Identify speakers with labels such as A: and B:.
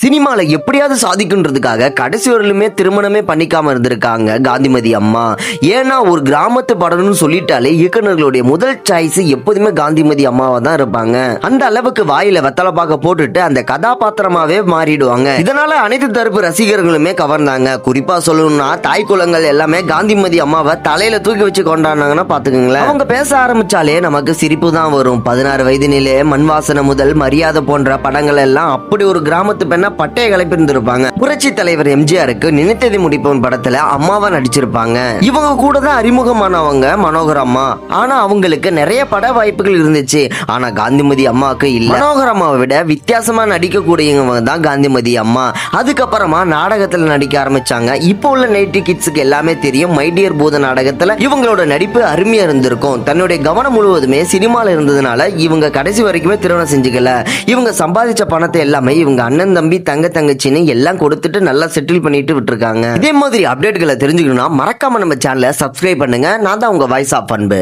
A: சினிமால எப்படியாவது சாதிக்குன்றதுக்காக கடைசி வரலுமே திருமணமே பண்ணிக்காம இருந்திருக்காங்க காந்திமதி அம்மா. ஏன்னா ஒரு கிராமத்து படம்னு சொல்லிட்டாலே இயக்குநர்களுடைய முதல் சாய்ஸ் எப்போதுமே காந்திமதி அம்மாவா தான் இருப்பாங்க. அந்த அளவுக்கு வாயில வெத்தலை பாக்க போட்டுட்டு அந்த கதாபாத்திரமாவே மாறிடுவாங்க. இதனால அனைத்து தரப்பு ரசிகர்களுமே கவர்ந்தாங்க. குறிப்பா சொல்லணும்னா தாய் குலங்கள் எல்லாமே காந்திமதி அம்மாவை தலையில தூக்கி வச்சு கொண்டாடினாங்கன்னா பாத்துக்கோங்களேன். அவங்க பேச ஆரம்பிச்சாலே நமக்கு சிரிப்பு தான் வரும். 16 வயதினிலே மண் வாசனை முதல் மரியாதை போன்ற படங்கள் எல்லாம் அப்படி ஒரு கிராமத்து பெண்ண பட்டைய கலைப்பிருந்திருப்பாங்க. புரட்சி தலைவர் எம்ஜிஆருக்கு நினைத்ததை முடிப்பவன் படத்துல அம்மாவா நடிச்சிருப்பாங்க. இவங்க கூட தான் அறிமுகமானவங்க மனோகர் அம்மா. ஆனா அவங்களுக்கு நிறைய பட வாய்ப்புகள் இருந்துச்சு. ஆனா காந்திமதி அம்மாவுக்கு இல்ல. மனோகர் அம்மாவை விட வித்தியாசமா நடிக்கக்கூடியவங்க தான் காந்திமதி அம்மா. அதுக்கப்புறமா நாடகத்துல நடிக்க ஆரம்பிச்சாங்க. இப்போ உள்ள நைட்டி கிட்ஸுக்கு எல்லாமே தெரியும். மை டியர் பூத நாடகத்துல இவங்களோட நடிப்பு அருமையா இருந்திருக்கும். தன்னுடைய கவனம் முழுவதுமே சினிமால இருந்ததுனால இவங்க கடைசி வரைக்குமே திருமணம் செஞ்சுக்கல. இவங்க சம்பாதிச்ச பணத்தை எல்லாமே இவங்க அண்ணன் தம்பி தங்கச்சின்னு எல்லாம் கொடுத்துட்டு நல்லா செட்டில் பண்ணிட்டு விட்டுருக்காங்க. இதே மாதிரி அப்டேட்களை தெரிஞ்சுக்கணும்னா மறக்காம நம்ம சேனலை சப்ஸ்கிரைப் பண்ணுங்க. நான் தான் உங்க வாய்ஸ் ஆஃப் அன்பு.